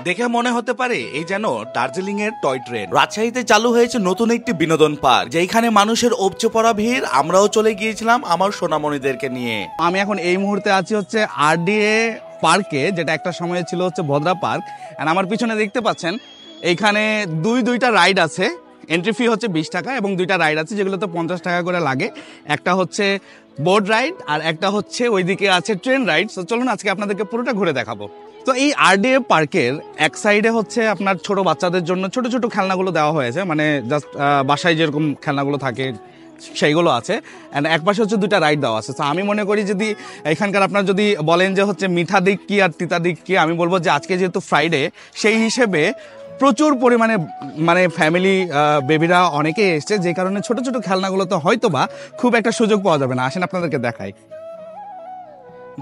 দেখে মনে হতে পারে এই যেন দার্জিলিং এর টয় ট্রেন। রাজশাহীতে চালু হয়েছে নতুন একটি বিনোদন পার্ক, যেখানে মানুষের উপচে পড়া ভিড়। আমরাও চলে গিয়েছিলাম আমার সোনামণিদেরকে নিয়ে। আমি এখন এই মুহূর্তে আছি হচ্ছে আরডিএ পার্কে, যেটা একটা সময় ছিল হচ্ছে ভদ্রা পার্ক। এন্ড আমার পিছনে দেখতে পাচ্ছেন এইখানে দুইটা রাইড আছে। এন্ট্রি ফি হচ্ছে 20 টাকা এবং দুইটা রাইড আছে যেগুলোতে 50 টাকা করে লাগে। একটা হচ্ছে বোট রাইড আর একটা হচ্ছে ওইদিকে আছে ট্রেন রাইড। তো চলুন আজকে আপনাদেরকে পুরোটা ঘুরে দেখাবো। তো এই আরডিএ পার্কের এক সাইডে হচ্ছে আপনার ছোট বাচ্চাদের জন্য ছোট ছোট খেলনাগুলো দেওয়া হয়েছে, মানে জাস্ট বাসায় যেরকম খেলনাগুলো থাকে সেইগুলো আছে। অ্যান্ড এক পাশে হচ্ছে দুইটা রাইড দেওয়া আছে। তো আমি মনে করি যদি এখানকার আপনার যদি বলেন যে হচ্ছে মিঠা দিক কি আর তিতা দিক কি, আমি বলবো যে আজকে যেহেতু ফ্রাইডে সেই হিসেবে প্রচুর পরিমাণে মানে ফ্যামিলি বেবিরা অনেকে এসছে, যে কারণে ছোট ছোট খেলনাগুলো তো হয়তো বা খুব একটা সুযোগ পাওয়া যাবে না। আসেন আপনাদেরকে দেখাই।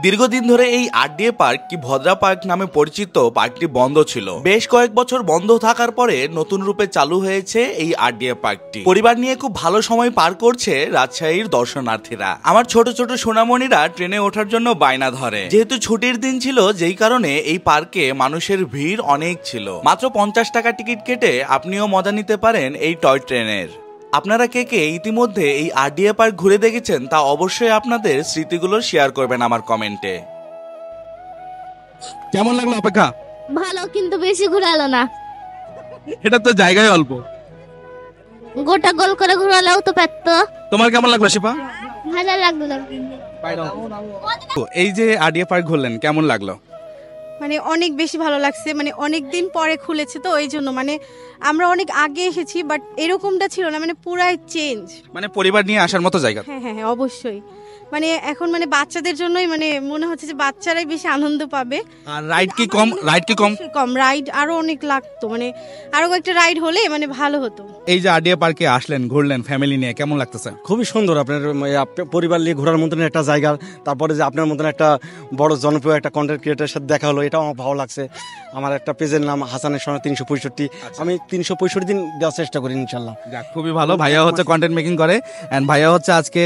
দীর্ঘদিন ধরে এই আরডিএ পার্ক কি ভদ্রা পার্ক নামে পরিচিত পার্কটি বন্ধ ছিল। বেশ কয়েক বছর বন্ধ থাকার পরে নতুন রূপে চালু হয়েছে এই আরডিএ পার্কটি। পরিবার নিয়ে খুব ভালো সময় পার করছে রাজশাহীর দর্শনার্থীরা। আমার ছোট ছোট সোনামণিরা ট্রেনে ওঠার জন্য বায়না ধরে, যেহেতু ছুটির দিন ছিল যেই কারণে এই পার্কে মানুষের ভিড় অনেক ছিল। মাত্র 50 টাকা টিকিট কেটে আপনিও মজা নিতে পারেন এই টয় ট্রেনের। আপনারা কে কে ইতিমধ্যে এই আরডিএ পার্ক ঘুরে দেখেছেন তা অবশ্যই আপনাদের স্মৃতিগুলো শেয়ার করবেন আমার কমেন্টে। কেমন লাগলো অপেক্ষা? ভালো, কিন্তু বেশি ঘুরালো না। এটা তো জায়গায় অল্প, গোটা গোল করে ঘুরালেও তো পারতো। তোমার কেমন লাগলো শিপা? ভালো লাগলো। এই যে আরডিএ পার্ক ঘুরলেন, কেমন লাগলো? মানে অনেক বেশি ভালো লাগছে, মানে অনেক দিন পরে খুলেছে তো এই জন্য। মানে আমরা অনেক আগে এসেছি বাট এরকমটা ছিল না, মানে পুরাই চেঞ্জ। মানে পরিবার নিয়ে আসার মতো জায়গা। হ্যাঁ হ্যাঁ হ্যাঁ অবশ্যই। মানে এখন মানে বাচ্চাদের জন্যই মানে মনে হচ্ছে যে বাচ্চারাই বেশি আনন্দ পাবে। আর রাইড কি কম? কম রাইড আরো অনেক লাগতো, মানে আরো কয়েকটা রাইড হলে মানে ভালো হতো। এই যে আরডিএ পার্কে আসলেন, ঘুরলেন ফ্যামিলি নিয়ে, কেমন লাগতেছে? খুবই সুন্দর। আপনার পরিবার নিয়ে ঘোরার মতন একটা জায়গা, তারপরে যে আপনার মতন একটা বড় জনপ্রিয় একটা কন্টেন্ট ক্রিয়েটারের সাথে দেখা হলো, এটাও আমার ভালো লাগছে। আমার একটা পেজের নাম হাসানের সোনা 365। আমি 365 দিন দেওয়ার চেষ্টা করি ইনশাল্লাহ। খুবই ভালো। ভাইয়া হচ্ছে কন্টেন্ট মেকিং করে এন্ড ভাইয়া হচ্ছে আজকে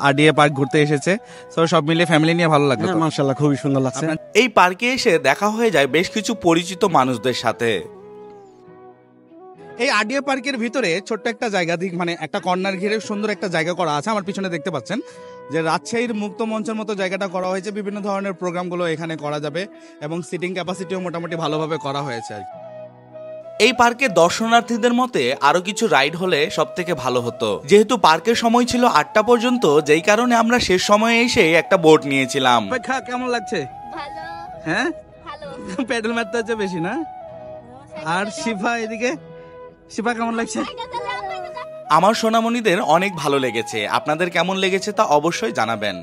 আরডিএ পার্ক ঘুরতে এসেছে। তো সব মিলিয়ে ফ্যামিলি নিয়ে ভালো লাগলো। মাশাআল্লাহ খুবই সুন্দর লাগছে। এই পার্কে এসে দেখা হয়ে যায় বেশ কিছু পরিচিত মানুষদের সাথে। এই আরডিএ পার্কের ভিতরে ছোট্ট একটা জায়গা দিক, মানে একটা কর্নার ঘিরে সুন্দর একটা জায়গা করা আছে। আমার পিছনে দেখতে পাচ্ছেন যে রাজশাহীর মুক্ত মঞ্চের মতো জায়গাটা করা হয়েছে। বিভিন্ন ধরনের প্রোগ্রামগুলো এখানে করা যাবে এবং সিটিং ক্যাপাসিটিও মোটামুটি ভালোভাবে করা হয়েছে আর কি। এই পার্কে দর্শনার্থীদের মতে আরো কিছু রাইড হলে সব থেকে ভালো হতো, যেহেতু পার্কের সময় ছিল 8টা পর্যন্ত, যেই কারণে আমরা শেষ সময়ে এসে একটা বোট নিয়েছিলাম। কেমন লাগছে? ভালো। হ্যাঁ ভালো। প্যাডেল মারতে হচ্ছে বেশি না? আর শিফা এদিকে, শিফা কেমন লাগছে? আমার সোনামণিদের অনেক ভালো লেগেছে। আপনাদের কেমন লেগেছে তা অবশ্যই জানাবেন।